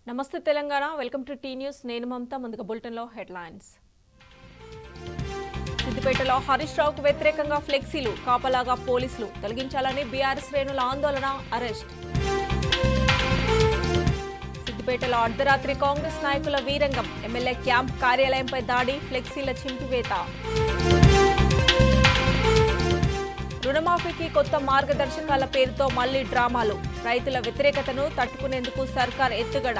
నమస్తే Telangana welcome to T news నేను మమత ముందుగా బులెటిన్ లో హెడ్లైన్స్ సిద్దిపేటలో హరీష్ రావుకు వ్యతిరేకంగా ఫ్లెక్సీలు కాపలాగా పోలీసులు తొలగించాలని బీఆర్ఎస్ శ్రేణుల ఆందోళన అరెస్ట్ సిద్దిపేటలో అర్ధరాత్రి కాంగ్రెస్ నాయకుల వీరంగం ఎమ్మెల్యే క్యాంప్ కార్యాలయంపై దాడి ఫ్లెక్సీల చింపివేత రుణమాఫీకి కొత్త మార్గదర్శకాల పేరుతో మళ్లీ డ్రామాలు రైతుల వ్యతిరేకతను తట్టుకునేందుకు సర్కార్ ఎత్తుగడ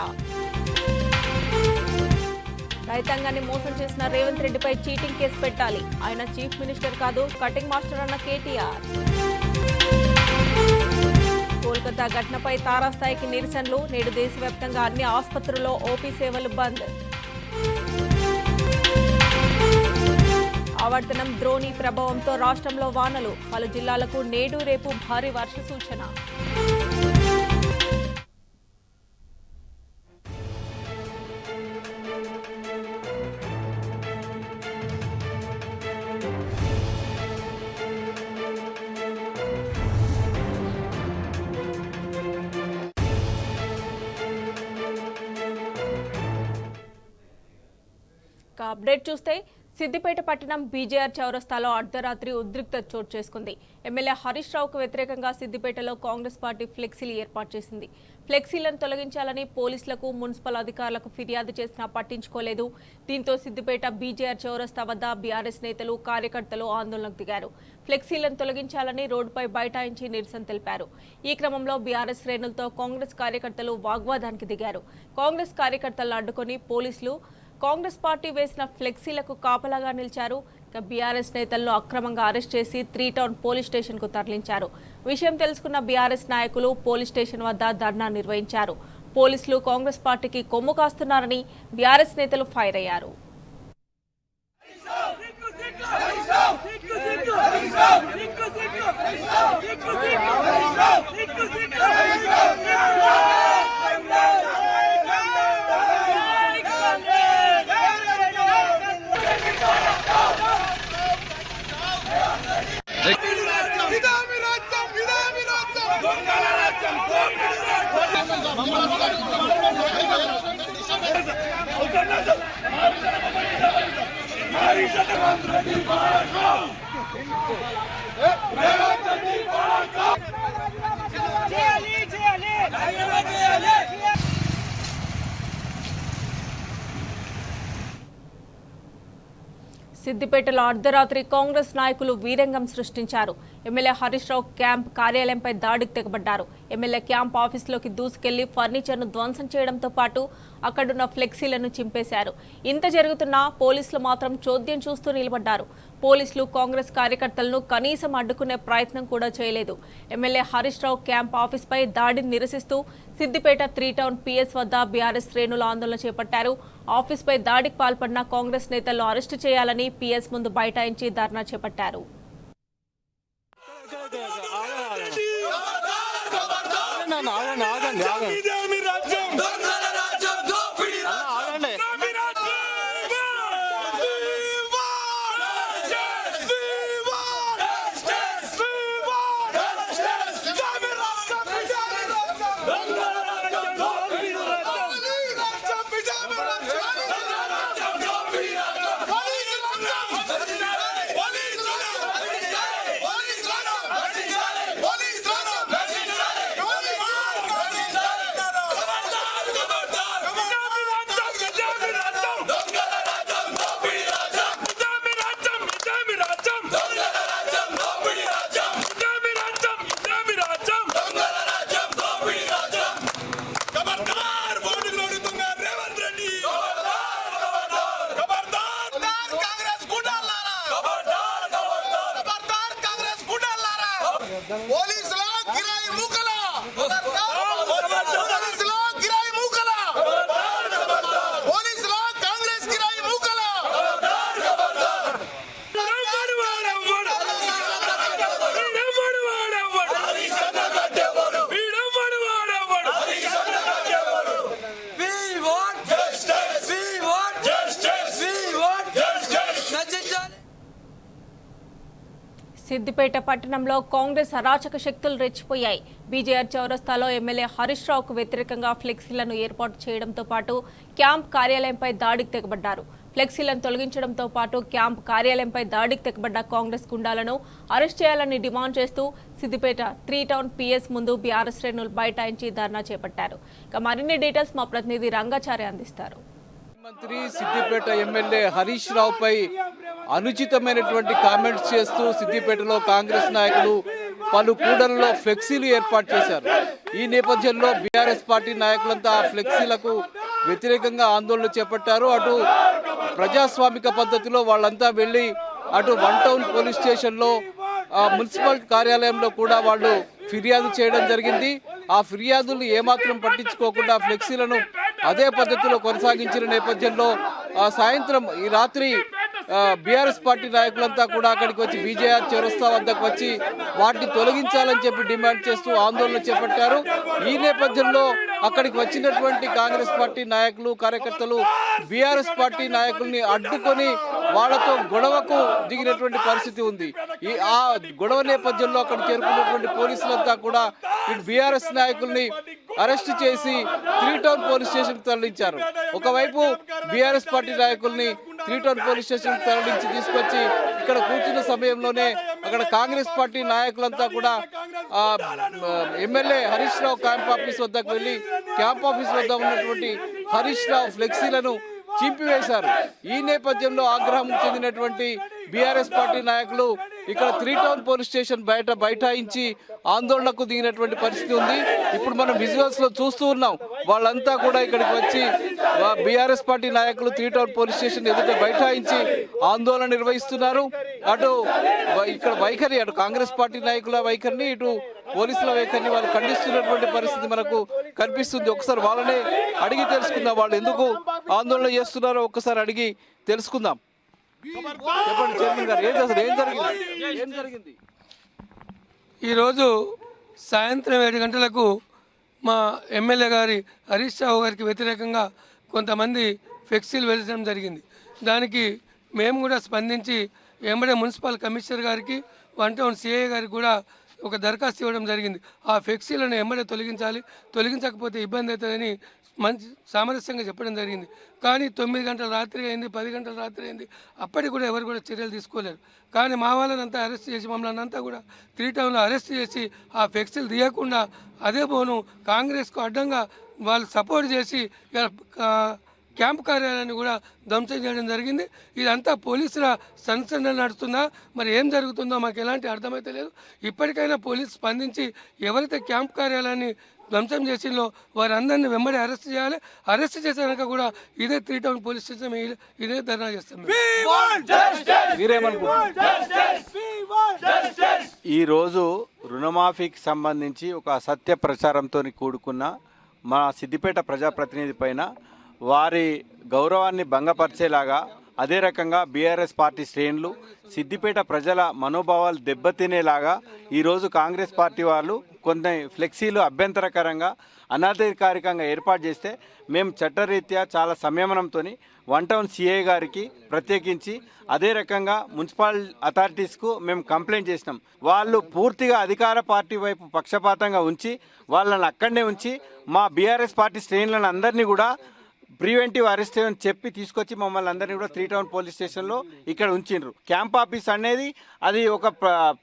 రైతాంగాన్ని మోసం చేసిన రేవంత్ రెడ్డిపై చీటింగ్ కేసు పెట్టాలి ఆయన చీఫ్ మినిస్టర్ కాదు కటింగ్ మాస్టర్ అన్న కేటీఆర్ కోల్కతా ఘటనపై తారాస్థాయికి నిరసనలు నేడు దేశవ్యాప్తంగా అన్ని ఆసుపత్రుల్లో ఓపీ సేవలు బంద్ ఆవర్తనం ద్రోణి ప్రభావంతో రాష్ట్రంలో వానలు పలు జిల్లాలకు నేడు రేపు భారీ వర్ష సూచన అప్డేట్ చూస్తే సిద్దిపేట పట్టణం బీజేఆర్ చౌరస్తాలో అర్ధరాత్రి ఉద్రిక్తత చోటు చేసుకుంది. ఎమ్మెల్యే హరీష్ రావుకు వ్యతిరేకంగా సిద్దిపేటలో కాంగ్రెస్ పార్టీ ఫ్లెక్సీలు ఏర్పాటు చేసింది. ఫ్లెక్సీలను తొలగించాలని పోలీసులకు మున్సిపల్ అధికారులకు ఫిర్యాదు చేసినా పట్టించుకోలేదు. దీంతో సిద్దిపేట బీజేఆర్ చౌరస్తా వద్ద బీఆర్ఎస్ నేతలు కార్యకర్తలు ఆందోళనకు దిగారు. ఫ్లెక్సీలను తొలగించాలని రోడ్డుపై బైఠాయించి నిరసన తెలిపారు. ఈ క్రమంలో బీఆర్ఎస్ శ్రేణులతో కాంగ్రెస్ కార్యకర్తలు వాగ్వాదానికి దిగారు. కాంగ్రెస్ కార్యకర్తలను అడ్డుకొని పోలీసులు కాంగ్రెస్ పార్టీ వేసిన ఫ్లెక్సీలకు కాపలాగా నిలిచారు. ఇక బీఆర్ఎస్ నేతలను అక్రమంగా అరెస్ట్ చేసి 3 టౌన్ పోలీస్ స్టేషన్ కు తరలించారు. విషయం తెలుసుకున్న బీఆర్ఎస్ నాయకులు పోలీస్ స్టేషన్ వద్ద ధర్నా నిర్వహించారు. పోలీసులు కాంగ్రెస్ పార్టీకి కొమ్ము కాస్తున్నారని బీఆర్ఎస్ నేతలు ఫైర్ అయ్యారు. సిద్దిపేటలో అర్ధరాత్రి కాంగ్రెస్ నాయకులు వీరంగం సృష్టించారు. ఎమ్మెల్యే హరీష్ రావు క్యాంప్ కార్యాలయంపై దాడికి తెగబడ్డారు. ఎమ్మెల్యే క్యాంప్ ఆఫీసులోకి దూసుకెళ్లి ఫర్నిచర్ను ధ్వంసం చేయడంతో పాటు అక్కడున్న ఫ్లెక్సీలను చింపేశారు. ఇంత జరుగుతున్నా పోలీసులు మాత్రం చోద్యం చూస్తూ నిలబడ్డారు. పోలీసులు కాంగ్రెస్ కార్యకర్తలను కనీసం అడ్డుకునే ప్రయత్నం కూడా చేయలేదు. ఎమ్మెల్యే హరీష్ రావు క్యాంప్ ఆఫీస్పై దాడిని నిరసిస్తూ సిద్దిపేట 3 టౌన్ పిఎస్ వద్ద బీఆర్ఎస్ శ్రేణులు ఆందోళన చేపట్టారు. ఆఫీస్పై దాడికి పాల్పడిన కాంగ్రెస్ నేతలను అరెస్టు చేయాలని పిఎస్ ముందు బైఠాయించి ధర్నా చేపట్టారు. సిద్దిపేట పట్టణంలో కాంగ్రెస్ అరాచక శక్తులు రెచ్చిపోయాయి. బీజేఆర్ చౌరస్తాలో ఎమ్మెల్యే హరీష్ రావుకు వ్యతిరేకంగా ఫ్లెక్సీలను ఏర్పాటు చేయడంతో పాటు క్యాంప్ కార్యాలయంపై దాడికి తెగబడ్డారు. ఫ్లెక్సీలను తొలగించడంతో పాటు క్యాంప్ కార్యాలయంపై దాడికి తెగబడ్డ కాంగ్రెస్ గుండాలను అరెస్ట్ చేయాలని డిమాండ్ చేస్తూ సిద్దిపేట 3 టౌన్ పిఎస్ ముందు బీఆర్ఎస్ శ్రేణులు బైఠాయించి ధర్నా చేపట్టారు. ఇక మరిన్ని డీటెయిల్స్ మా ప్రతినిధి రంగాచారి అందిస్తారు. మంత్రి సిద్దిపేట ఎమ్మెల్యే హరీష్ రావుపై అనుచితమైనటువంటి కామెంట్స్ చేస్తూ సిద్దిపేటలో కాంగ్రెస్ నాయకులు పలు కూడళ్లలో ఫ్లెక్సీలు ఏర్పాటు చేశారు. ఈ నేపథ్యంలో బీఆర్ఎస్ పార్టీ నాయకులంతా ఆ ఫ్లెక్సీలకు వ్యతిరేకంగా ఆందోళన చేపట్టారు. అటు ప్రజాస్వామిక పద్ధతిలో వాళ్ళంతా వెళ్ళి అటు 1 టౌన్ పోలీస్ స్టేషన్లో మున్సిపల్ కార్యాలయంలో కూడా వాళ్ళు ఫిర్యాదు చేయడం జరిగింది. ఆ ఫిర్యాదులు ఏమాత్రం పట్టించుకోకుండా ఫ్లెక్సీలను అదే పద్ధతిలో కొనసాగించిన నేపథ్యంలో సాయంత్రం ఈ రాత్రి బీఆర్ఎస్ పార్టీ నాయకులంతా కూడా అక్కడికి వచ్చి బీజేఆర్ చౌరస్తా వద్దకు వచ్చి వాటిని తొలగించాలని చెప్పి డిమాండ్ చేస్తూ ఆందోళన చేపట్టారు. ఈ నేపథ్యంలో అక్కడికి వచ్చినటువంటి కాంగ్రెస్ పార్టీ నాయకులు కార్యకర్తలు బీఆర్ఎస్ పార్టీ నాయకుల్ని అడ్డుకొని వాళ్లతో గొడవకు దిగినటువంటి పరిస్థితి ఉంది. ఆ గొడవ నేపథ్యంలో అక్కడ చేరుకున్నటువంటి పోలీసులంతా కూడా ఇటు బీఆర్ఎస్ నాయకుల్ని అరెస్ట్ చేసి 3 టౌన్ పోలీస్ స్టేషన్ తరలించారు. ఒకవైపు బీఆర్ఎస్ పార్టీ నాయకుల్ని 3 టౌన్ పోలీస్ స్టేషన్ తరలించి తీసుకొచ్చి ఇక్కడ కూర్చున్న సమయంలోనే అక్కడ కాంగ్రెస్ పార్టీ నాయకులంతా కూడా MLA Harish Rao camp office వద్దకు వెళ్ళి క్యాంప్ ఆఫీస్ వద్ద ఉన్నటువంటి హరీష్ రావు ఫ్లెక్సీలను చింపివేశారు. ఈ నేపథ్యంలో ఆగ్రహం చెందినటువంటి బీఆర్ఎస్ పార్టీ నాయకులు ఇక్కడ 3 టౌన్ పోలీస్ స్టేషన్ బయట బైఠాయించి ఆందోళనకు దిగినటువంటి పరిస్థితి ఉంది. ఇప్పుడు మనం విజువల్స్ లో చూస్తూ ఉన్నాం. వాళ్ళంతా కూడా ఇక్కడికి వచ్చి బీఆర్ఎస్ పార్టీ నాయకులు 3 టౌన్ పోలీస్ స్టేషన్ ఎదుట బైఠాయించి ఆందోళన నిర్వహిస్తున్నారు. అటు ఇక్కడ వైఖరి అటు కాంగ్రెస్ పార్టీ నాయకుల వైఖరిని ఇటు పోలీసుల వైఖరిని వాళ్ళు ఖండిస్తున్నటువంటి పరిస్థితి మనకు కనిపిస్తుంది. ఒకసారి వాళ్ళనే అడిగి తెలుసుకుందాం, వాళ్ళు ఎందుకు ఆందోళన చేస్తున్నారో ఒక్కసారి అడిగి తెలుసుకుందాం. చెప్పండి చైర్మన్ గారు, ఏం జరిగింది? ఈరోజు సాయంత్రం 7 గంటలకు మా ఎమ్మెల్యే గారి హరీష్ రావు గారికి వ్యతిరేకంగా కొంతమంది ఫ్లెక్సీలు వెళ్ళడం జరిగింది. దానికి మేము కూడా స్పందించి ఎంబడే మున్సిపల్ కమిషనర్ గారికి 1 టౌన్ సిఐ గారికి కూడా ఒక దరఖాస్తు ఇవ్వడం జరిగింది. ఆ ఫ్లెక్సీలను ఎంబడే తొలగించాలి, తొలగించకపోతే ఇబ్బంది అవుతుందని మంచి సామరస్యంగా చెప్పడం జరిగింది. కానీ 9 గంటల రాత్రి అయింది, 10 గంటల రాత్రి అయింది, అప్పటికి కూడా ఎవరు కూడా చర్యలు తీసుకోలేరు. కానీ మా వాళ్ళనంతా అరెస్ట్ చేసి మమ్మల్ని అంతా కూడా 3 టౌన్లో అరెస్ట్ చేసి ఆ ఫ్లెక్సీలు తీయకుండా అదే పోను కాంగ్రెస్కు అడ్డంగా వాళ్ళు సపోర్ట్ చేసి క్యాంప్ కార్యాలయాన్ని కూడా ధ్వంసం చేయడం జరిగింది. ఇదంతా పోలీసుల సంచలనం నడుస్తుందా, మరి ఏం జరుగుతుందో మాకు ఎలాంటి అర్థమైతే లేదు. ఇప్పటికైనా పోలీసు స్పందించి ఎవరైతే క్యాంప్ కార్యాలయాన్ని ధ్వంసం చేసిందో వారందరినీ వెంబడి అరెస్ట్ చేయాలి. అరెస్ట్ చేసాక కూడా ఇదే 3 టౌన్ పోలీస్ స్టేషన్ ఇదే ధర్నా చేస్తాం. ఈరోజు రుణమాఫీకి సంబంధించి ఒక అసత్య ప్రచారంతో కూడుకున్న మా సిద్దిపేట ప్రజాప్రతినిధి పైన వారి గౌరవాన్ని భంగపరిచేలాగా అదే రకంగా బీఆర్ఎస్ పార్టీ శ్రేణులు సిద్దిపేట ప్రజల మనోభావాలు దెబ్బతినేలాగా ఈరోజు కాంగ్రెస్ పార్టీ వాళ్ళు కొన్ని ఫ్లెక్సీలు అభ్యంతరకరంగా అనధికారికంగా ఏర్పాటు చేస్తే మేము చట్టరీత్యా చాలా సంయమనంతో 1 టౌన్ సిఐ గారికి ప్రత్యేకించి అదే రకంగా మున్సిపల్ అథారిటీస్కు మేము కంప్లైంట్ చేసినాం. వాళ్ళు పూర్తిగా అధికార పార్టీ వైపు పక్షపాతంగా ఉంచి వాళ్ళని అక్కడనే ఉంచి మా బీఆర్ఎస్ పార్టీ శ్రేణులను అందరినీ కూడా ప్రివెంటివ్ అరెస్ట్ అని చెప్పి తీసుకొచ్చి మమ్మల్ని అందరినీ కూడా 3 టౌన్ పోలీస్ స్టేషన్లో ఇక్కడ ఉంచిండ్రు. క్యాంప్ ఆఫీస్ అనేది అది ఒక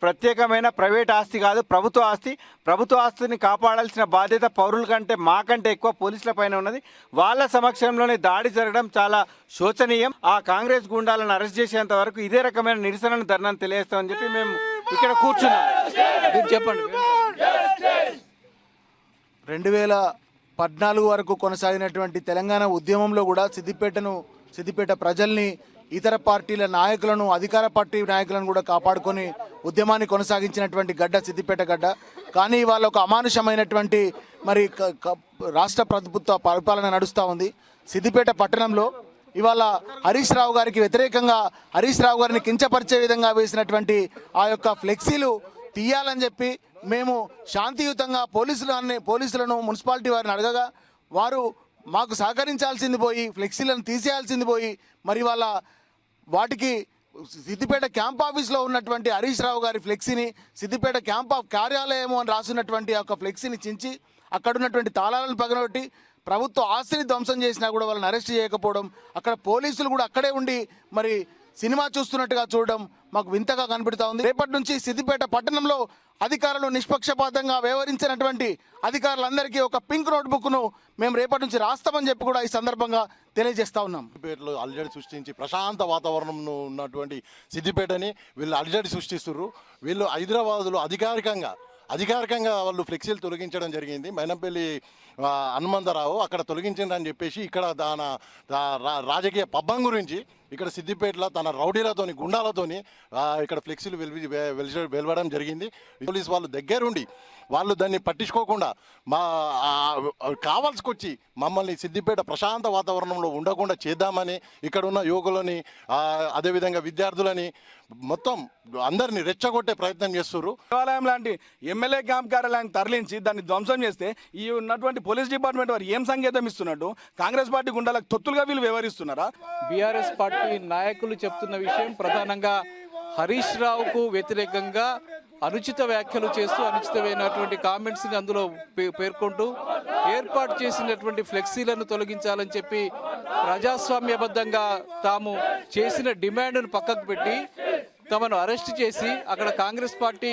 ప్రత్యేకమైన ప్రైవేట్ ఆస్తి కాదు, ప్రభుత్వ ఆస్తి. ప్రభుత్వ ఆస్తిని కాపాడాల్సిన బాధ్యత పౌరుల కంటే మాకంటే ఎక్కువ పోలీసుల పైన ఉన్నది. వాళ్ళ సమక్షంలోనే దాడి జరగడం చాలా శోచనీయం. ఆ కాంగ్రెస్ గుండాలను అరెస్ట్ చేసేంత వరకు ఇదే రకమైన నిరసనను ధర్నాను తెలియజేస్తామని చెప్పి మేము ఇక్కడ కూర్చున్నాం. చెప్పండి. 2014 వరకు కొనసాగినటువంటి తెలంగాణ ఉద్యమంలో కూడా సిద్దిపేట ప్రజల్ని, ఇతర పార్టీల నాయకులను, అధికార పార్టీ నాయకులను కూడా కాపాడుకొని ఉద్యమాన్ని కొనసాగించినటువంటి గడ్డ సిద్దిపేట గడ్డ. కానీ ఇవాళ ఒక అమానుషమైనటువంటి మరి రాష్ట్ర ప్రభుత్వ పరిపాలన నడుస్తూ ఉంది. సిద్దిపేట పట్టణంలో ఇవాళ హరీష్ రావు గారికి వ్యతిరేకంగా హరీష్ రావు గారిని కించపరిచే విధంగా వేసినటువంటి ఆ యొక్క ఫ్లెక్సీలు తీయాలని చెప్పి మేము శాంతియుతంగా పోలీసులను మున్సిపాలిటీ వారిని అడగగా వారు మాకు సహకరించాల్సింది పోయి ఫ్లెక్సీలను తీసేయాల్సింది పోయి మరి వాళ్ళ వాటికి సిద్దిపేట క్యాంప్ ఆఫీస్లో ఉన్నటువంటి హరీష్ రావు గారి ఫ్లెక్సీని, సిద్దిపేట క్యాంప్ కార్యాలయము అని రాసినటువంటి ఒక ఫ్లెక్సీని చించి అక్కడ ఉన్నటువంటి తాళాలను పగలగొట్టి ప్రభుత్వ ఆస్తిని ధ్వంసం చేసినా కూడా వాళ్ళని అరెస్ట్ చేయకపోవడం, అక్కడ పోలీసులు కూడా అక్కడే ఉండి మరి సినిమా చూస్తున్నట్టుగా చూడడం మాకు వింతగా కనబడుతూ ఉంది. రేపటి నుంచి సిద్దిపేట పట్టణంలో అధికారులు నిష్పక్షపాతంగా వ్యవహరించినటువంటి అధికారులందరికీ ఒక పింక్ నోట్బుక్ను మేము రేపటి నుంచి రాస్తామని చెప్పి కూడా ఈ సందర్భంగా తెలియజేస్తా ఉన్నాం. సిద్దిపేటలో అలజడి సృష్టించి ప్రశాంత వాతావరణం ఉన్నటువంటి సిద్దిపేటని వీళ్ళు అలజడి సృష్టిస్తున్నారు. వీళ్ళు హైదరాబాద్లో అధికారికంగా వాళ్ళు ఫ్లెక్సీలు తొలగించడం జరిగింది. మైనంపల్లి హనుమంతరావు అక్కడ తొలగించిందని చెప్పేసి ఇక్కడ రాజకీయ పబ్బం గురించి ఇక్కడ సిద్దిపేటలో తన రౌడీలతోని గుండాలతోని ఇక్కడ ఫ్లెక్సీలు వెలువడం జరిగింది. పోలీస్ వాళ్ళు దగ్గరుండి వాళ్ళు దాన్ని పట్టించుకోకుండా కావాల్సుకొచ్చి మమ్మల్ని సిద్దిపేట ప్రశాంత వాతావరణంలో ఉండకుండా చేద్దామని ఇక్కడ ఉన్న యువకులని అదేవిధంగా విద్యార్థులని మొత్తం అందరినీ రెచ్చగొట్టే ప్రయత్నం చేస్తున్నారు. దేవాలయం లాంటి ఎమ్మెల్యే క్యాంప్ కార్యాలయాన్ని తరలించి దాన్ని ధ్వంసం చేస్తే ఈ ఉన్నటువంటి పోలీస్ డిపార్ట్మెంట్ వారు ఏం సంకేతం ఇస్తున్నట్టు? కాంగ్రెస్ పార్టీ గుండాలకు తొత్తులుగా వీళ్ళు వ్యవహరిస్తున్నారా? బీఆర్ఎస్ పార్టీ నాయకులు చెప్తున్న విషయం ప్రధానంగా హరీష్ రావుకు వ్యతిరేకంగా అనుచిత వ్యాఖ్యలు చేస్తూ అనుచితమైనటువంటి కామెంట్స్ని అందులో పేర్కొంటూ ఏర్పాటు చేసినటువంటి ఫ్లెక్సీలను తొలగించాలని చెప్పి ప్రజాస్వామ్యబద్ధంగా తాము చేసిన డిమాండ్ను పక్కకు పెట్టి తమను అరెస్ట్ చేసి అక్కడ కాంగ్రెస్ పార్టీ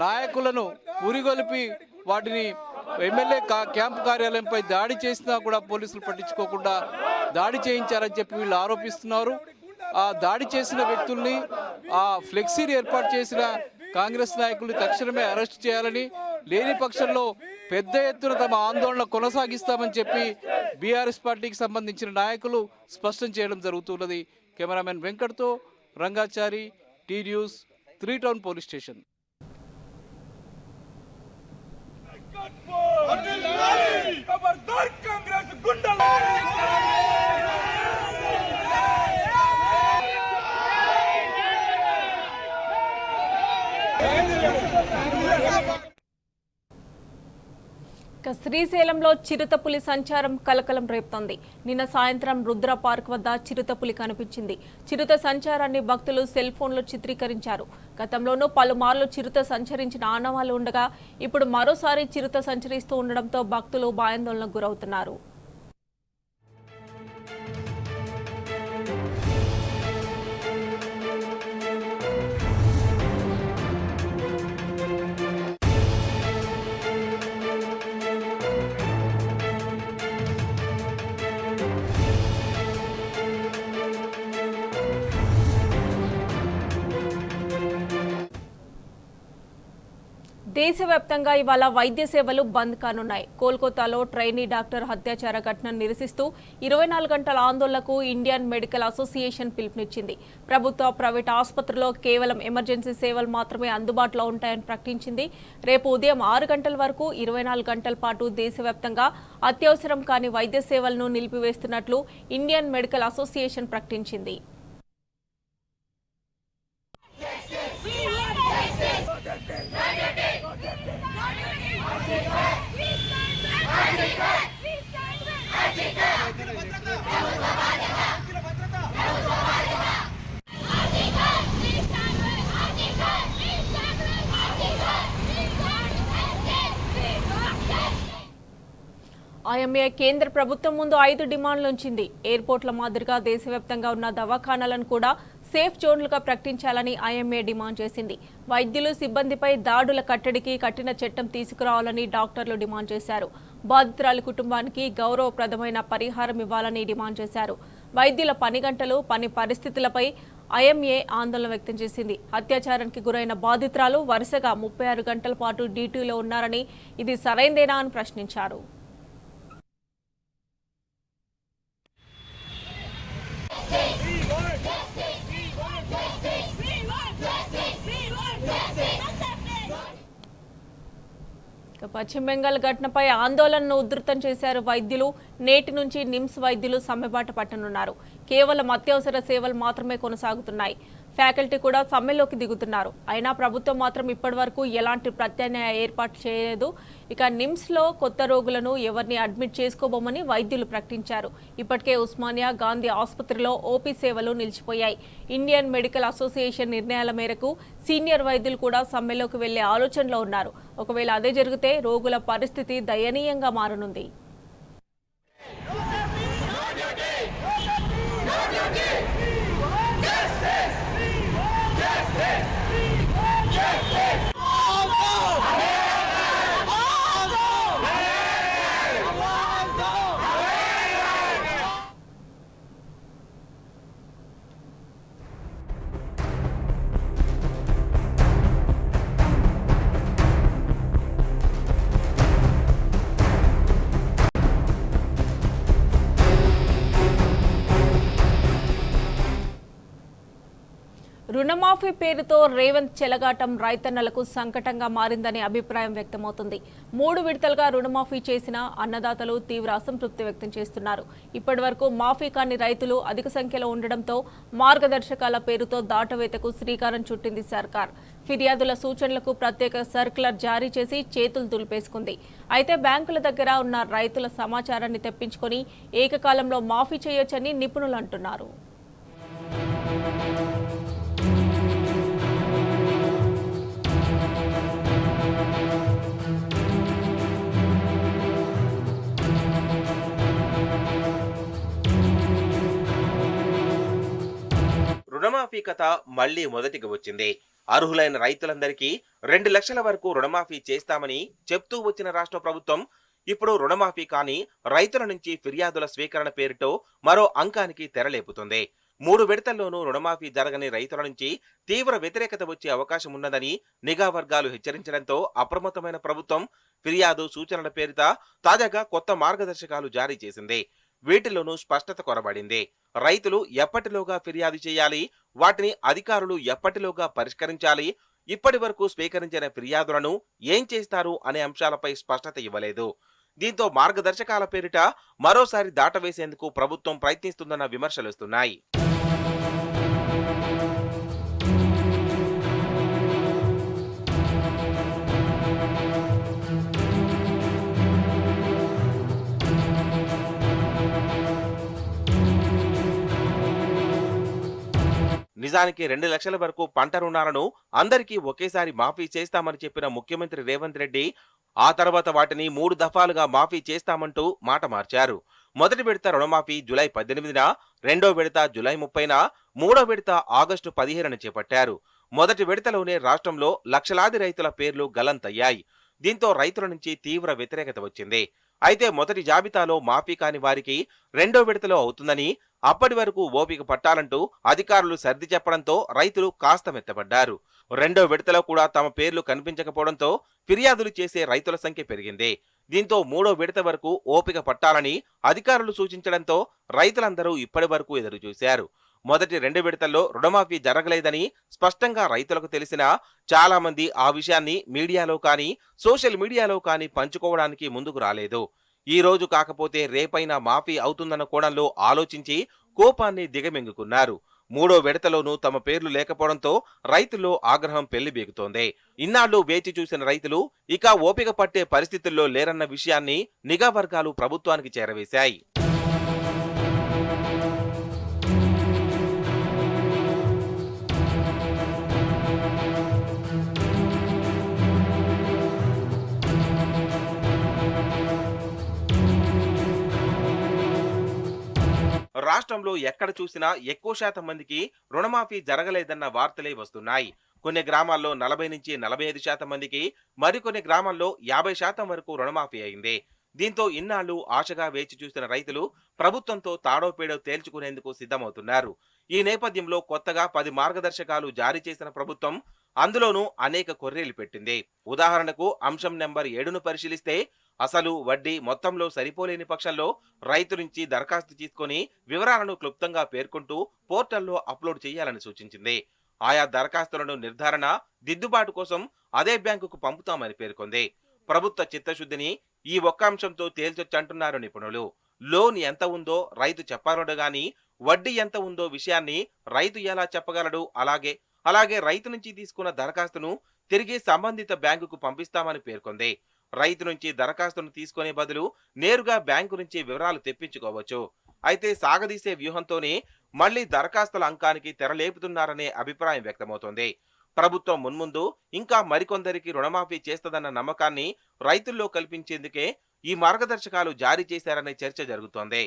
నాయకులను పురిగొలిపి వాటిని ఎమ్మెల్యే క్యాంపు కార్యాలయంపై దాడి చేసినా కూడా పోలీసులు పట్టించుకోకుండా దాడి చేయించారని చెప్పి వీళ్ళు ఆరోపిస్తున్నారు. ఆ దాడి చేసిన వ్యక్తుల్ని, ఆ ఫ్లెక్సీని ఏర్పాటు చేసిన కాంగ్రెస్ నాయకుల్ని తక్షణమే అరెస్ట్ చేయాలని, లేని పక్షంలో పెద్ద ఎత్తున తమ ఆందోళన కొనసాగిస్తామని చెప్పి బీఆర్ఎస్ పార్టీకి సంబంధించిన నాయకులు స్పష్టం చేయడం జరుగుతున్నది. కెమెరామెన్ వెంకట్తో Rangachari, T News, 3 town police station. శ్రీశైలంలో చిరుతపులి సంచారం కలకలం రేపుతోంది. నిన్న సాయంత్రం రుద్ర పార్క్ వద్ద చిరుతపులి కనిపించింది. చిరుత సంచారాన్ని భక్తులు సెల్ ఫోన్లో చిత్రీకరించారు. గతంలోనూ పలుమార్లు చిరుత సంచరించిన ఆనవాళ్లు ఉండగా ఇప్పుడు మరోసారి చిరుత సంచరిస్తూ ఉండడంతో భక్తులు భయాందోళనకు గురవుతున్నారు. దేశవ్యాప్తంగా ఇవాళ వైద్య సేవలు బంద్ కానున్నాయి. కోల్కతాలో ట్రైనీ డాక్టర్ అత్యాచార ఘటనను నిరసిస్తూ 24 గంటల ఆందోళనకు ఇండియన్ మెడికల్ అసోసియేషన్ పిలుపునిచ్చింది. ప్రభుత్వ, ప్రైవేట్ ఆసుపత్రుల్లో కేవలం ఎమర్జెన్సీ సేవలు మాత్రమే అందుబాటులో ఉంటాయని ప్రకటించింది. రేపు ఉదయం 6 గంటల వరకు 24 గంటల పాటు దేశవ్యాప్తంగా అత్యవసరం కాని వైద్య సేవలను నిలిపివేస్తున్నట్లు ఇండియన్ మెడికల్ అసోసియేషన్ ప్రకటించింది. ఐఎంఏ కేంద్ర ప్రభుత్వం ముందు 5 డిమాండ్లు ఉంచింది. ఎయిర్పోర్ట్ల మాదిరిగా దేశవ్యాప్తంగా ఉన్న దవాఖానాలను కూడా సేఫ్ జోన్లుగా ప్రకటించాలని ఐఎంఏ డిమాండ్ చేసింది. వైద్యులు, సిబ్బందిపై దాడుల కట్టడికి కఠిన చట్టం తీసుకురావాలని డాక్టర్లు డిమాండ్ చేశారు. బాధితురాలి కుటుంబానికి గౌరవప్రదమైన పరిహారం ఇవ్వాలని డిమాండ్ చేశారు. వైద్యుల పని గంటలు, పని పరిస్థితులపై ఐఎంఏ ఆందోళన వ్యక్తం చేసింది. అత్యాచారానికి గురైన బాధితురాలు వరుసగా 36 గంటల పాటు డ్యూటీలో ఉన్నారని, ఇది సరైందేనా అని ప్రశ్నించారు. పశ్చిమ బెంగాల్ ఘటనపై ఆందోళనను ఉధృతం చేశారు వైద్యులు. నేటి నుంచి నిమ్స్ వైద్యులు సమ్మెబాట పట్టనున్నారు. కేవలం అత్యవసర సేవలు మాత్రమే కొనసాగుతున్నాయి. ఫ్యాకల్టీ కూడా సమ్మెలోకి దిగుతున్నారు. అయినా ప్రభుత్వం మాత్రం ఇప్పటివరకు ఎలాంటి ప్రత్యామ్నాయ ఏర్పాటు చేయలేదు. ఇక నిమ్స్లో కొత్త రోగులను ఎవరిని అడ్మిట్ చేసుకోబోమని వైద్యులు ప్రకటించారు. ఇప్పటికే ఉస్మానియా గాంధీ ఆసుపత్రిలో ఓపీ సేవలు నిలిచిపోయాయి. ఇండియన్ మెడికల్ అసోసియేషన్ నిర్ణయాల మేరకు సీనియర్ వైద్యులు కూడా సమ్మెలోకి వెళ్లే ఆలోచనలో ఉన్నారు. ఒకవేళ అదే జరిగితే రోగుల పరిస్థితి దయనీయంగా మారనుంది. రుణమాఫీ పేరుతో రేవంత్ చెలగాటం రైతన్నలకు సంకటంగా మారిందని అభిప్రాయం వ్యక్తమవుతుంది. 3 విడతలుగా రుణమాఫీ చేసిన అన్నదాతలు తీవ్ర అసంతృప్తి వ్యక్తం చేస్తున్నారు. ఇప్పటివరకు మాఫీ కాని రైతులు అధిక సంఖ్యలో ఉండడంతో మార్గదర్శకాల పేరుతో దాటవేతకు శ్రీకారం చుట్టింది సర్కార్. ఫిర్యాదుల సూచనలకు ప్రత్యేక సర్క్యులర్ జారీ చేసి చేతులు దులిపేసుకుంది. అయితే బ్యాంకుల దగ్గర ఉన్న రైతుల సమాచారాన్ని తెప్పించుకొని ఏకకాలంలో మాఫీ చేయొచ్చని నిపుణులు అంటున్నారు. రుణమాఫీ కథ మళ్లీ మొదటికి వచ్చింది. అర్హులైన రైతులందరికీ 2 లక్షల వరకు రుణమాఫీ చేస్తామని చెప్తూ వచ్చిన రాష్ట్ర ప్రభుత్వం ఇప్పుడు రుణమాఫీ కాని రైతుల నుంచి ఫిర్యాదుల స్వీకరణ పేరుతో మరో అంకానికి తెరలేపుతుంది. 3 విడతల్లోనూ రుణమాఫీ జరగని రైతుల నుంచి తీవ్ర వ్యతిరేకత వచ్చే అవకాశం ఉన్నదని నిఘా వర్గాలు హెచ్చరించడంతో అప్రమత్తమైన ప్రభుత్వం ఫిర్యాదు సూచనల పేరిట తాజాగా కొత్త మార్గదర్శకాలు జారీ చేసింది. వీటిలోనూ స్పష్టత కొరబడింది. రైతులు ఎప్పటిలోగా ఫిర్యాదు చేయాలి, వాటిని అధికారులు ఎప్పటిలోగా పరిష్కరించాలి, ఇప్పటి వరకు స్వీకరించిన ఫిర్యాదులను ఏం చేస్తారు అనే అంశాలపై స్పష్టత ఇవ్వలేదు. దీంతో మార్గదర్శకాల పేరిట మరోసారి దాటవేసేందుకు ప్రభుత్వం ప్రయత్నిస్తుందన్న విమర్శలుస్తున్నాయి. నిజానికి 2 లక్షల వరకు పంట రుణాలను అందరికీ ఒకేసారి మాఫీ చేస్తామని చెప్పిన ముఖ్యమంత్రి రేవంత్ రెడ్డి ఆ తర్వాత వాటిని 3 దఫాలుగా మాఫీ చేస్తామంటూ మాట మార్చారు. మొదటి విడత రుణమాఫీ జూలై 18న, రెండో విడత జూలై 30న, మూడో విడత ఆగస్టు 15న చేపట్టారు. మొదటి విడతలోనే రాష్ట్రంలో లక్షలాది రైతుల పేర్లు గల్లంతయ్యాయి. దీంతో రైతుల నుంచి తీవ్ర వ్యతిరేకత వచ్చింది. అయితే మొదటి జాబితాలో మాఫీ కాని వారికి రెండో విడతలో అవుతుందని, అప్పటి వరకు ఓపిక పట్టాలంటూ అధికారులు సర్ది చెప్పడంతో రైతులు కాస్త మెత్తబడ్డారు. రెండో విడతలో కూడా తమ పేర్లు కనిపించకపోవడంతో ఫిర్యాదులు చేసే రైతుల సంఖ్య పెరిగింది. దీంతో మూడో విడత వరకు ఓపిక పట్టాలని అధికారులు సూచించడంతో రైతులందరూ ఇప్పటి వరకు ఎదురుచూశారు. మొదటి 2 విడతల్లో రుణమాఫీ జరగలేదని స్పష్టంగా రైతులకు తెలిసినా చాలా మంది ఆ విషయాన్ని మీడియాలో కానీ సోషల్ మీడియాలో కానీ పంచుకోవడానికి ముందుకు రాలేదు. ఈ రోజు కాకపోతే రేపైనా మాఫీ అవుతుందన్న కోణంలో ఆలోచించి కోపాన్ని దిగమింగుకున్నారు. మూడో విడతలోనూ తమ పేర్లు లేకపోవడంతో రైతుల్లో ఆగ్రహం పెళ్లిబీగుతోంది. ఇన్నాళ్లు వేచి చూసిన రైతులు ఇక ఓపిక పట్టే పరిస్థితుల్లో లేరన్న విషయాన్ని నిఘా వర్గాలు ప్రభుత్వానికి చేరవేశాయి. రాష్ట్రంలో ఎక్కడ చూసినా ఎక్కువ శాతం మందికి రుణమాఫీ జరగలేదన్న వార్తలే వస్తున్నాయి. కొన్ని గ్రామాల్లో 40 నుంచి 45% మందికి, మరికొన్ని గ్రామాల్లో 50% వరకు రుణమాఫీ అయింది. దీంతో ఇన్నాళ్లు ఆశగా వేచి చూసిన రైతులు ప్రభుత్వంతో తాడోపేడో తేల్చుకునేందుకు సిద్ధమవుతున్నారు. ఈ నేపథ్యంలో కొత్తగా 10 మార్గదర్శకాలు జారీ చేసిన ప్రభుత్వం అందులోనూ అనేక కొర్రీలు పెట్టింది. ఉదాహరణకు అంశం నెంబర్ 7ను పరిశీలిస్తే అసలు వడ్డీ మొత్తంలో సరిపోలేని పక్షంలో రైతు నుంచి దరఖాస్తు తీసుకుని వివరాలను క్లుప్తంగా పేర్కొంటూ పోర్టల్లో అప్లోడ్ చేయాలని సూచించింది. ఆయా దరఖాస్తులను నిర్ధారణ, దిద్దుబాటు కోసం అదే బ్యాంకుకు పంపుతామని పేర్కొంది. ప్రభుత్వ చిత్తశుద్ధిని ఈ ఒక్క అంశంతో తేల్చొచ్చంటున్నారు నిపుణులు. లోన్ ఎంత ఉందో రైతు చెప్పాలడు గాని వడ్డీ ఎంత ఉందో విషయాన్ని రైతు ఎలా చెప్పగలడు? అలాగే రైతు నుంచి తీసుకున్న దరఖాస్తును తిరిగి సంబంధిత బ్యాంకుకు పంపిస్తామని పేర్కొంది. రైతు నుంచి దరఖాస్తును తీసుకునే బదులు నేరుగా బ్యాంకు నుంచి వివరాలు తెప్పించుకోవచ్చు. అయితే సాగదీసే వ్యూహంతోనే మళ్లీ దరఖాస్తుల అంకానికి తెరలేపుతున్నారనే అభిప్రాయం వ్యక్తమవుతోంది. ప్రభుత్వం మున్ముందు ఇంకా మరికొందరికి రుణమాఫీ చేస్తదన్న నమ్మకాన్ని రైతుల్లో కల్పించేందుకే ఈ మార్గదర్శకాలు జారీ చేశారనే చర్చ జరుగుతోంది.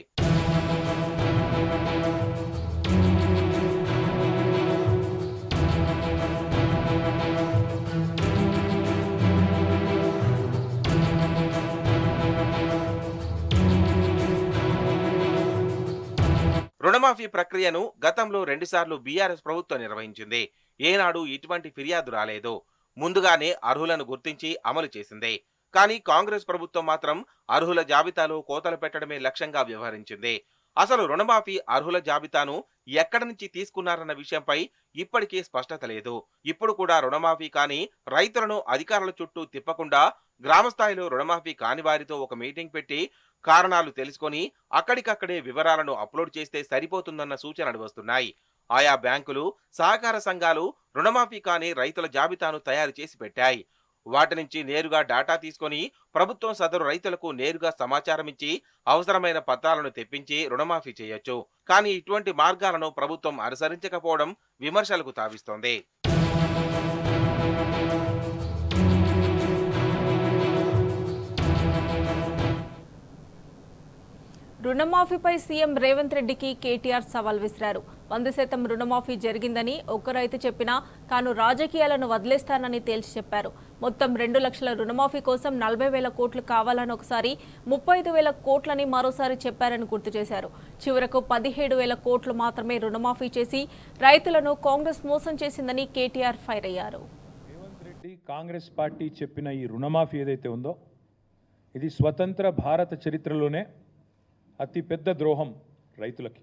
రుణమాఫీ ప్రక్రియను గతంలో 2 సార్లు బీఆర్ఎస్ ప్రభుత్వం నిర్వహించింది. ఏనాడు ఇటువంటి ఫిర్యాదు రాలేదు. ముందుగానే అర్హులను గుర్తించి అమలు చేసింది. కానీ కాంగ్రెస్ ప్రభుత్వం మాత్రం అర్హుల జాబితాలో కోతలు పెట్టడమే లక్ష్యంగా వ్యవహరించింది. అసలు రుణమాఫీ అర్హుల జాబితాను ఎక్కడి నుంచి తీసుకున్నారన్న విషయంపై ఇప్పటికీ స్పష్టత లేదు. ఇప్పుడు కూడా రుణమాఫీ కాని రైతులను అధికారుల చుట్టూ తిప్పకుండా గ్రామస్థాయిలో రుణమాఫీ కాని వారితో ఒక మీటింగ్ పెట్టి కారణాలు తెలుసుకొని అక్కడికక్కడే వివరాలను అప్లోడ్ చేస్తే సరిపోతుందన్న సూచనలు వస్తున్నాయి. ఆయా బ్యాంకులు, సహకార సంఘాలు రుణమాఫీ కాని రైతుల జాబితాను తయారు చేసి పెట్టాయి. వాటి నుంచి నేరుగా డేటా తీసుకొని ప్రభుత్వం సదరు రైతులకు నేరుగా సమాచారం ఇచ్చి అవసరమైన పత్రాలను తెప్పించి రుణమాఫీ చేయొచ్చు. కానీ ఇటువంటి మార్గాలను ప్రభుత్వం అనుసరించకపోవడం విమర్శలకు తావిస్తోంది. రుణమాఫీపై సీఎం రేవంత్ రెడ్డికి కేటీఆర్ సవాల్ విసిరారు. 100% రుణమాఫీ జరిగిందని ఒక్క రైతు చెప్పినా తాను రాజకీయాలను వదిలేస్తానని తేల్చి చెప్పారు. మొత్తం 2 లక్షల రుణమాఫీ కోసం 40,000 కోట్లు కావాలని ఒకసారి, 35,000 కోట్లని మరోసారి చెప్పారని గుర్తు చేశారు. చివరకు 17,000 కోట్లు మాత్రమే రుణమాఫీ చేసి రైతులను కాంగ్రెస్ మోసం చేసిందని కేటీఆర్ ఫైర్ అయ్యారు. రేవంత్ రెడ్డి కాంగ్రెస్ పార్టీ చెప్పిన ఈ రుణమాఫీ ఏదైతే ఉందో ఇది స్వతంత్ర భారత చరిత్రలోనే అతి పెద్ద ద్రోహం రైతులకి.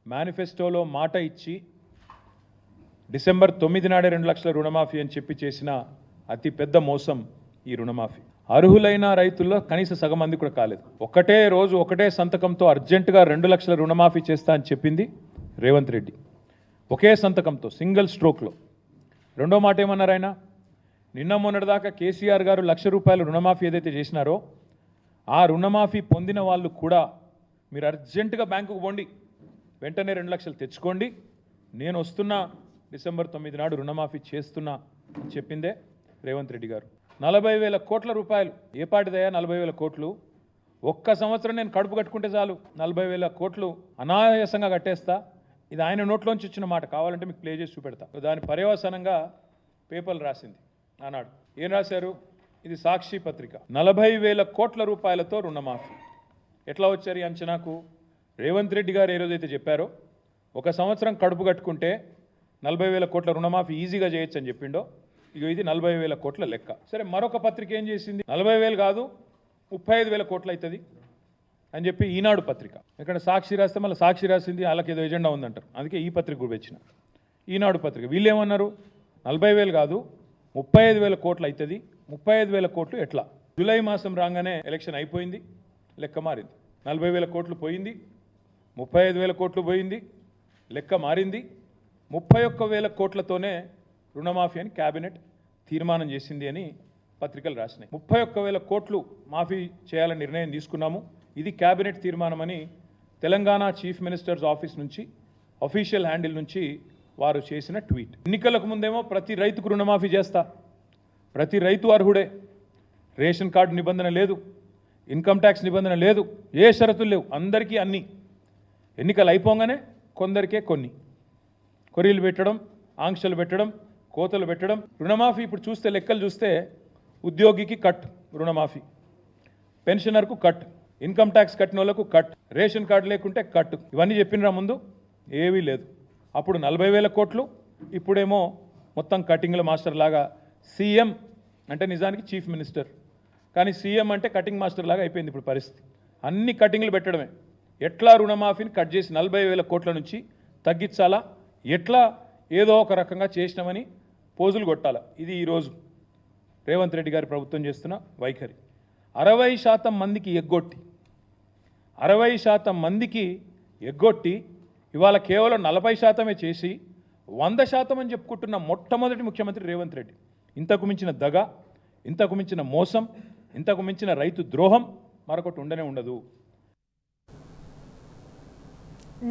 మేనిఫెస్టోలో మాట ఇచ్చి డిసెంబర్ 9 నాడే 2 లక్షల రుణమాఫీ అని చెప్పి చేసిన అతి పెద్ద మోసం ఈ రుణమాఫీ. అర్హులైన రైతుల్లో కనీస సగం మంది కూడా కాలేదు. ఒకటే రోజు ఒకటే సంతకంతో అర్జెంటుగా 2 లక్షల రుణమాఫీ చేస్తా అని చెప్పింది రేవంత్ రెడ్డి. ఒకే సంతకంతో సింగిల్ స్ట్రోక్లో. రెండో మాట ఏమన్నారు ఆయన? నిన్న మొన్నటిదాకా కేసీఆర్ గారు 1,00,000 రూపాయలు రుణమాఫీ ఏదైతే చేసినారో ఆ రుణమాఫీ పొందిన వాళ్ళు కూడా మీరు అర్జెంటుగా బ్యాంకుకు పోండి, వెంటనే 2 లక్షలు తెచ్చుకోండి, నేను వస్తున్నా డిసెంబర్ 9 నాడు రుణమాఫీ చేస్తున్నా అని చెప్పిందే రేవంత్ రెడ్డి గారు. 40,000 కోట్ల రూపాయలు. ఏ పాటిదయ్యా 40,000 కోట్లు? ఒక్క సంవత్సరం నేను కడుపు కట్టుకుంటే చాలు 40,000 కోట్లు అనాయాసంగా కట్టేస్తా. ఇది ఆయన నోట్లోంచి వచ్చిన మాట. కావాలంటే మీకు ప్లే చేసి చూపెడతా. దాని పర్యవసానంగా పేపర్లు రాసింది ఆనాడు. ఏం రాశారు? ఇది సాక్షి పత్రిక. 40,000 కోట్ల రూపాయలతో రుణమాఫీ. ఎట్లా వచ్చారు ఈ అంచనాకు? రేవంత్ రెడ్డి గారు ఏ రోజైతే చెప్పారో ఒక సంవత్సరం కడుపు కట్టుకుంటే 40,000 కోట్ల రుణమాఫీ ఈజీగా చేయొచ్చు అని చెప్పిండో, ఇక ఇది 40,000 కోట్ల లెక్క. సరే, మరొక పత్రిక ఏం చేసింది? 40,000 కాదు 35,000 కోట్లు అవుతుంది అని చెప్పి ఈనాడు పత్రిక. ఇక్కడ సాక్షి రాస్తే మళ్ళీ సాక్షి రాసింది వాళ్ళకి ఏదో ఎజెండా ఉందంటారు. అందుకే ఈ పత్రిక కూడా వచ్చిన ఈనాడు పత్రిక. వీళ్ళు ఏమన్నారు? 40,000 కాదు 35,000 కోట్లు అవుతుంది. 35,000 కోట్లు ఎట్లా? జూలై మాసం రాగానే ఎలక్షన్ అయిపోయింది, లెక్క మారింది. 40,000 కోట్లు పోయింది, 35,000 కోట్లు పోయింది, లెక్క మారింది. 31,000 కోట్లతోనే రుణమాఫీ అని క్యాబినెట్ తీర్మానం చేసింది అని పత్రికలు రాసినాయి. 31,000 కోట్లు మాఫీ చేయాలని నిర్ణయం తీసుకున్నాము, ఇది క్యాబినెట్ తీర్మానం అని తెలంగాణ చీఫ్ మినిస్టర్స్ ఆఫీస్ నుంచి అఫీషియల్ హ్యాండిల్ నుంచి వారు చేసిన ట్వీట్. ఎన్నికలకు ముందేమో ప్రతి రైతుకు రుణమాఫీ చేస్తా, ప్రతి రైతు అర్హుడే, రేషన్ కార్డు నిబంధన లేదు, ఇన్కమ్ ట్యాక్స్ నిబంధన లేదు, ఏ షరతులు లేవు, అందరికీ అన్నీ. ఎన్నికలు అయిపోగానే కొందరికే కొన్ని కొరీలు పెట్టడం, ఆంక్షలు పెట్టడం, కోతలు పెట్టడం. రుణమాఫీ ఇప్పుడు చూస్తే లెక్కలు చూస్తే ఉద్యోగికి కట్ రుణమాఫీ, పెన్షనర్కు కట్, ఇన్కమ్ ట్యాక్స్ కట్టిన వాళ్ళకు కట్, రేషన్ కార్డు లేకుంటే కట్. ఇవన్నీ చెప్పినరా ముందు? ఏవీ లేదు. అప్పుడు 40,000 కోట్లు, ఇప్పుడేమో మొత్తం కటింగ్ల మాస్టర్ లాగా. సీఎం అంటే నిజానికి చీఫ్ మినిస్టర్, కానీ సీఎం అంటే కటింగ్ మాస్టర్ లాగా అయిపోయింది ఇప్పుడు పరిస్థితి. అన్ని కటింగ్లు పెట్టడమే. ఎట్లా రుణమాఫీని కట్ చేసి 40,000 కోట్ల నుంచి తగ్గించాలా, ఎట్లా ఏదో ఒక రకంగా చేసినామని పోజులు కొట్టాలా. ఇది ఈరోజు రేవంత్ రెడ్డి గారి ప్రభుత్వం చేస్తున్న వైఖరి. 60% మందికి ఎగ్గొట్టి 60% మందికి ఎగ్గొట్టి ఇవాళ కేవలం 40% చేసి 100% అని చెప్పుకుంటున్న మొట్టమొదటి ముఖ్యమంత్రి రేవంత్ రెడ్డి. ఇంతకు మించిన దగ, ఇంతకు మించిన మోసం, ఇంతకు మించిన రైతు ద్రోహం మరొకటి ఉండనే ఉండదు.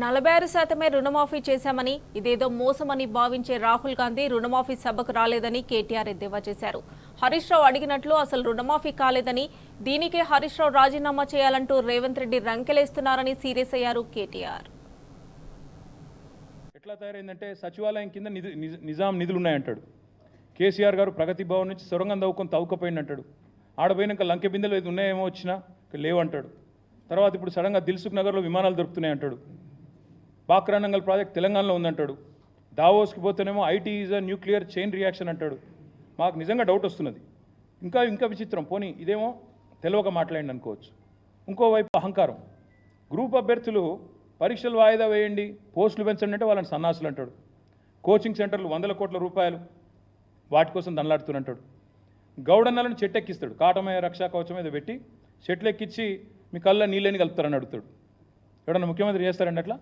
46% రుణమాఫీ చేశామని, ఇదేదో మోసమని భావించే రాహుల్ గాంధీ రుణమాఫీ సభకు రాలేదని కేటీఆర్ ఎద్దేవా చేశారు. హరీష్ రావు అడిగినట్లు అసలు రుణమాఫీ కాలేదని, దీనికే హరీష్ రావు రాజీనామా చేయాలంటూ రేవంత్ రెడ్డి రంకెలేస్తున్నారని సీరియస్ అయ్యారు కేటీఆర్. ఎట్లా తయారైందంటే సచివాలయం కింద నిజాం నిధులు ఉన్నాయంటాడు. కేసీఆర్ గారు ప్రగతి భవన్ నుంచి సొరంగం తవ్వుకొని తవ్వుకపోయిందంటాడు. ఆడపోయినాక లంకె బిందెలు ఏది ఉన్నాయేమో వచ్చినా లేవంటాడు. తర్వాత ఇప్పుడు సడన్గా దిల్సుఖ్ నగర్లో విమానాలు దొరుకుతున్నాయి అంటాడు. బాక్రానంగల్ ప్రాజెక్ట్ తెలంగాణలో ఉందంటాడు. దావోస్కి పోతేనేమో IT is a nuclear chain reaction అంటాడు. మాకు నిజంగా డౌట్ వస్తున్నది. ఇంకా విచిత్రం, పోనీ ఇదేమో తెలియక మాట్లాడింది అనుకోవచ్చు. ఇంకోవైపు అహంకారం. గ్రూప్ అభ్యర్థులు పరీక్షలు వాయిదా వేయండి, పోస్టులు పెంచండి అంటే వాళ్ళని సన్నాసులు అంటాడు. కోచింగ్ సెంటర్లు 100 కోట్ల రూపాయలు వాటి కోసం దండలాడుతున్నట్టాడు. గౌడన్నలను చెట్టెక్కిస్తాడు. కాటమయ రక్షా కవచం మీద పెట్టి చెట్లు ఎక్కించి మీ కళ్ళ నీళ్ళని కలుపుతారని అడుగుతాడు. ఎవడన్నా ముఖ్యమంత్రి చేస్తారండి అట్లా?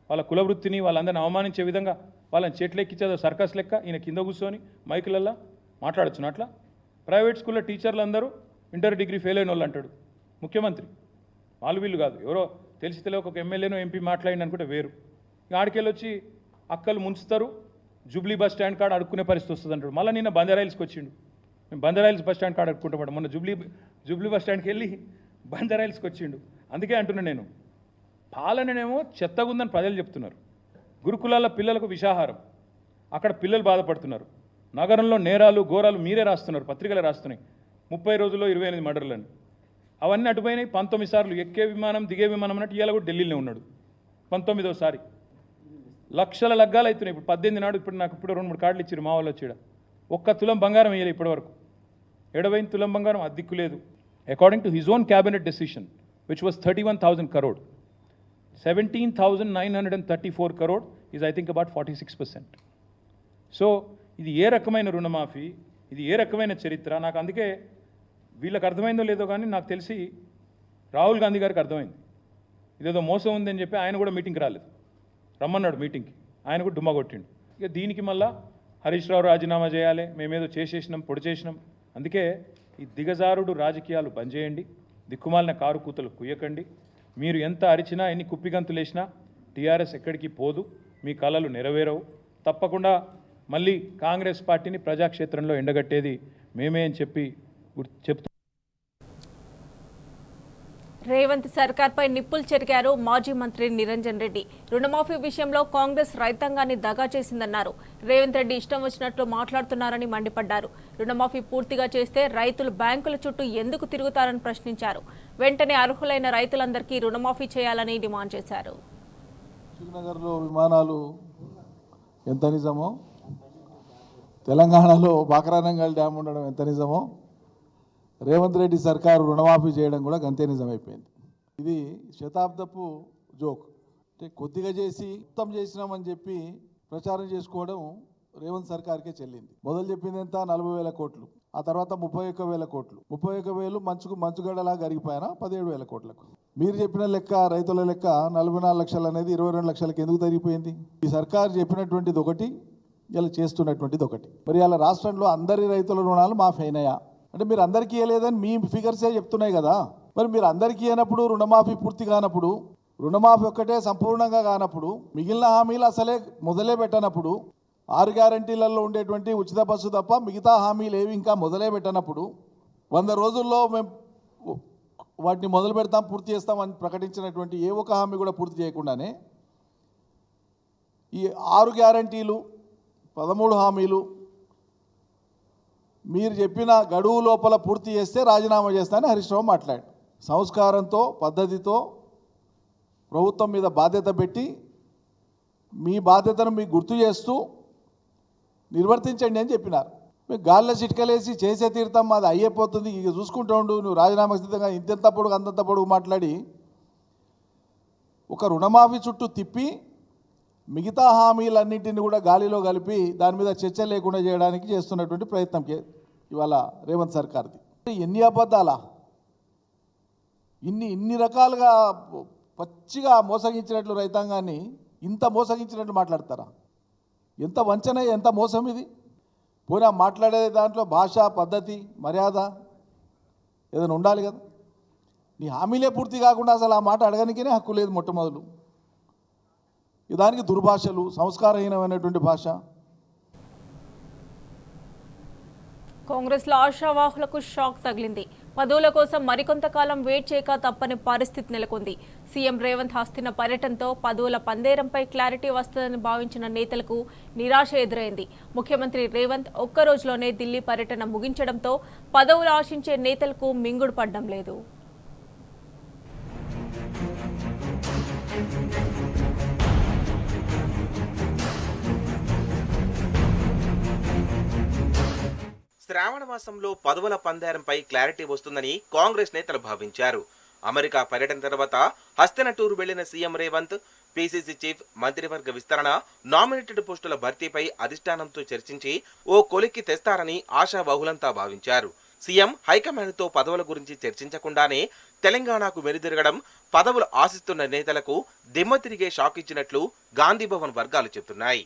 వాళ్ళ కులవృత్తిని వాళ్ళందరిని అవమానించే విధంగా వాళ్ళని చెట్లు ఎక్కించేదో సర్కస్ లెక్క ఈయన కింద కూర్చొని మైకులల్లా మాట్లాడచ్చును అట్లా? ప్రైవేట్ స్కూల్లో టీచర్లు అందరూ ఇంటర్ డిగ్రీ ఫెయిల్ అయిన వాళ్ళు అంటాడు ముఖ్యమంత్రి. వాళ్ళు వీళ్ళు కాదు, ఎవరో తెలిసి తెలియక ఒక ఎమ్మెల్యేనో ఎంపీ మాట్లాడింది అనుకుంటే వేరు. ఆడికెళ్ళి వచ్చి అక్కలు ముంచుతారు, జూబ్లీ బస్ స్టాండ్ కాడ అడుక్కునే పరిస్థితి వస్తుంది అంటాడు. మళ్ళీ నిన్న బంజారాయిల్స్కి వచ్చిండు. మేము బంజారాయిల్స్ బస్ స్టాండ్ కాడ అడుక్కుంటాం. మొన్న జూబ్లీ బస్ స్టాండ్కి వెళ్ళి బంజారాయిల్స్కి వచ్చిండు. అందుకే అంటున్నా నేను, పాలననేమో చెత్తగుందని ప్రజలు చెప్తున్నారు. గురుకులాల పిల్లలకు విషాహారం, అక్కడ పిల్లలు బాధపడుతున్నారు. నగరంలో నేరాలు ఘోరాలు మీరే రాస్తున్నారు, పత్రికలు రాస్తున్నాయి. 30 రోజుల్లో 28 మర్డర్లని. అవన్నీ అటుపోయినాయి. 19 సార్లు ఎక్కే విమానం దిగే విమానం అన్నట్టు ఇవాళ కూడా ఢిల్లీలో ఉన్నాడు. 19వ లక్షల లగ్గాలు అవుతున్నాయి. ఇప్పుడు 18 నాడు ఇప్పుడు నాకు 2-3 కార్డులు ఇచ్చారు మా వాళ్ళు వచ్చాడు. 1 తులం బంగారం వేయలేదు ఇప్పటివరకు. 70 తులం బంగారం అద్దెక్కు లేదు. According to his own cabinet decision which was 31,000 crore, 17,934 crore is I think about 46%. So ఇది ఏ రకమైన రుణమాఫీ, ఇది ఏ రకమైన చరిత్ర? నాకు అందుకే వీళ్ళకి అర్థమైందో లేదో కానీ నాకు తెలిసి రాహుల్ గాంధీ గారికి అర్థమైంది. ఇదేదో మోసం ఉందని చెప్పి ఆయన కూడా మీటింగ్కి రాలేదు. రమ్మన్నాడు మీటింగ్కి, ఆయన కూడా డుమ్మా కొట్టిండు. ఇక దీనికి మళ్ళా హరీష్ రావు రాజీనామా చేయాలి, మేమేదో చేసేసినాం పొడి చేసినాం. అందుకే ఈ దిగజారుడు రాజకీయాలు బంద్ చేయండి, దిక్కుమాలిన కారు కూతలు కుయ్యకండి. మీరు ఎంత అరిచినా ఎన్ని కుప్పిగంతులు వేసినా టీఆర్ఎస్ ఎక్కడికి పోదు, మీ కలలు నెరవేరవు. తప్పకుండా మళ్ళీ కాంగ్రెస్ పార్టీని ప్రజాక్షేత్రంలో ఎండగట్టేది మేమే అని చెప్తూ రేవంత్ సర్కార్పై నిప్పులు చెరిగారు మాజీ మంత్రి నిరంజన్ రెడ్డి. రుణమాఫీ విషయంలో కాంగ్రెస్ రైతాంగాన్ని దగా చేసిందన్నారు. రేవంత్ రెడ్డి ఇష్టం వచ్చినట్లు మాట్లాడుతున్నారని మండిపడ్డారు. రుణమాఫీ పూర్తిగా చేస్తే రైతులు బ్యాంకుల చుట్టూ ఎందుకు తిరుగుతారని ప్రశ్నించారు. వెంటనే అర్హులైన రైతులందరికీ రుణమాఫీ చేయాలని డిమాండ్ చేశారు. శ్రీనగర్లో విమానాలు ఎంత నిజమో, తెలంగాణలో బాక్రానంగల్ డ్యామ్ ఉండడం ఎంత నిజమో, రేవంత్ రెడ్డి సర్కారు రుణమాఫీ చేయడం కూడా గంతే నిజమైపోయింది. ఇది శతాబ్దపు జోక్. అంటే కొద్దిగా చేసి మొత్తం చేసినామని చెప్పి ప్రచారం చేసుకోవడం రేవంత్ సర్కార్కే చెల్లింది. మొదలు చెప్పింది ఎంత? 40,000 కోట్లు. ఆ తర్వాత 31,000 కోట్లు. 31,000 మంచుగడలా గరిగిపోయినా 17,000 కోట్లకు. మీరు చెప్పిన లెక్క, రైతుల లెక్క 44 లక్షలు అనేది 22 లక్షలకు ఎందుకు తరిగిపోయింది? ఈ సర్కారు చెప్పినటువంటిది ఒకటి, ఇలా చేస్తున్నటువంటిది ఒకటి. మరి ఇలా రాష్ట్రంలో అందరి రైతుల రుణాలు మాఫీ అయినాయా అంటే మీరు అందరికీ ఇవ్వలేదని మీ ఫిగర్సే చెప్తున్నాయి కదా. మరి మీరు అందరికీ ఇవ్వనప్పుడు, రుణమాఫీ పూర్తి కానప్పుడు, రుణమాఫీ ఒక్కటే సంపూర్ణంగా కానప్పుడు, మిగిలిన హామీలు అసలే మొదలే పెట్టనప్పుడు, 6 గ్యారంటీలలో ఉండేటువంటి ఉచిత బస్సు తప్ప మిగతా హామీలు ఏవి ఇంకా మొదలే పెట్టనప్పుడు, 100 రోజుల్లో మేము వాటిని మొదలు పెడతాం, పూర్తి చేస్తామని ప్రకటించినటువంటి ఏ ఒక్క హామీ కూడా పూర్తి చేయకుండానే ఈ 6 గ్యారంటీలు 13 హామీలు మీరు చెప్పిన గడువు లోపల పూర్తి చేస్తే రాజీనామా చేస్తానని హరీష్ రావు మాట్లాడాడు. సంస్కారంతో, పద్ధతితో ప్రభుత్వం మీద బాధ్యత పెట్టి మీ బాధ్యతను మీకు గుర్తు చేస్తూ నిర్వర్తించండి అని చెప్పినారు. మీకు గాల్లో చిట్కలేసి చేసే తీర్థం అది అయ్యిపోతుంది, ఇక చూసుకుంటూ ఉండు, నువ్వు రాజీనామా సిద్ధంగా ఇంతెంత పొడుగు అంతంత పొడుగు మాట్లాడి ఒక రుణమాఫీ చుట్టూ తిప్పి మిగతా హామీలన్నింటినీ కూడా గాలిలో కలిపి దాని మీద చర్చ లేకుండా చేయడానికి చేస్తున్నటువంటి ప్రయత్నం ఇవాళ రేవంత్ సర్కార్ది. ఎన్ని అబద్ధాలా, ఇన్ని రకాలుగా పచ్చిగా మోసగించినట్లు రైతాంగాన్ని ఇంత మోసగించినట్టు మాట్లాడతారా? ఎంత వంచన, ఎంత మోసం ఇది? పోయినా మాట్లాడే దాంట్లో భాష, పద్ధతి, మర్యాద ఏదైనా ఉండాలి కదా. నీ హామీలే పూర్తి కాకుండా అసలు ఆ మాట అడగనికే హక్కు లేదు మొట్టమొదలు. దానికి దుర్భాషలు, సంస్కారహీనమైనటువంటి భాష. కాంగ్రెస్లో ఆశావాహులకు షాక్ తగిలింది. పదవుల కోసం మరికొంతకాలం వెయిట్ చేయక తప్పని పరిస్థితి నెలకొంది. సీఎం రేవంత్ హస్తిన పర్యటనతో పదవుల పందేరంపై క్లారిటీ వస్తుందని భావించిన నేతలకు నిరాశ ఎదురైంది. ముఖ్యమంత్రి రేవంత్ ఒక్క రోజులోనే ఢిల్లీ పర్యటన ముగించడంతో పదవులు ఆశించే నేతలకు మింగుడు పడ్డం లేదు. శ్రావణ మాసంలో పదవుల పందేరంపై క్లారిటీ వస్తుందని కాంగ్రెస్ నేతలు భావించారు. అమెరికా పర్యటన తర్వాత హస్తిన టూర్ వెళ్లిన సీఎం రేవంత్ పీసీసీ చీఫ్, మంత్రివర్గ విస్తరణ, నామినేటెడ్ పోస్టుల భర్తీపై అధిష్టానంతో చర్చించి ఓ కొలిక్కి తెస్తారని ఆశాబహులంతా భావించారు. సీఎం హైకమాండ్తో పదవుల గురించి చర్చించకుండానే తెలంగాణకు వెనుదిరగడం పదవులు ఆశిస్తున్న నేతలకు దిమ్మ తిరిగే షాక్ ఇచ్చినట్లు గాంధీభవన్ వర్గాలు చెబుతున్నాయి.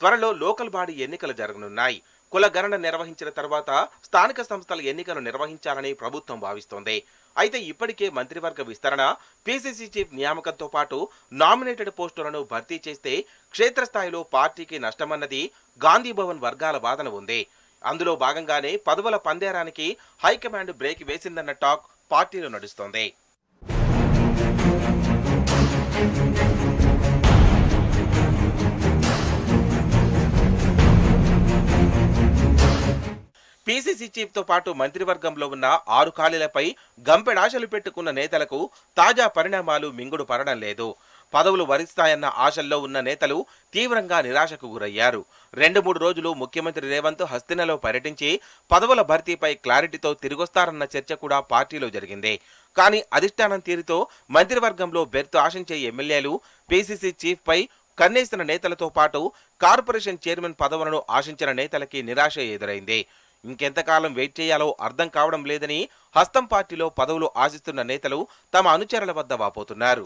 త్వరలో లోకల్ బాడీ ఎన్నికలు జరగనున్నాయి. కుల గణన నిర్వహించిన తర్వాత స్థానిక సంస్థల ఎన్నికలు నిర్వహించాలని ప్రభుత్వం భావిస్తోంది. అయితే ఇప్పటికే మంత్రివర్గ విస్తరణ, పీసీసీ చీఫ్ నియామకంతో పాటు నామినేటెడ్ పోస్టులను భర్తీ చేస్తే క్షేత్రస్థాయిలో పార్టీకి నష్టమన్నది గాంధీభవన్ వర్గాల వాదన ఉంది. అందులో భాగంగానే పదవుల పందేరానికి హైకమాండ్ బ్రేక్ వేసిందన్న టాక్ పార్టీలో నడుస్తోంది. పీసీసీ చీఫ్ తో పాటు మంత్రివర్గంలో ఉన్న 6 ఖాళీలపై గంపెడాశలు పెట్టుకున్న నేతలకు తాజా పరిణామాలు మింగుడు పడడం లేదు. పదవులు వరిస్తాయన్న ఆశల్లో ఉన్న నేతలు తీవ్రంగా నిరాశకు గురయ్యారు. 2-3 రోజులు ముఖ్యమంత్రి రేవంత్ హస్తినలో పర్యటించి పదవుల భర్తీపై క్లారిటీతో తిరిగొస్తారన్న చర్చ కూడా పార్టీలో జరిగింది. కానీ అధిష్టానం తీరుతో మంత్రివర్గంలో బెర్తు ఆశించే ఎమ్మెల్యేలు, పీసీసీ చీఫ్ పై కన్నేసిన నేతలతో పాటు కార్పొరేషన్ చైర్మన్ పదవులను ఆశించిన నేతలకి నిరాశ ఎదురైంది. ఇంకెంతకాలం వెయిట్ చేయాలో అర్థం కావడం లేదని హస్తం పార్టీలో పదవులు ఆశిస్తున్న నేతలు తమ అనుచరుల వద్ద వాపోతున్నారు.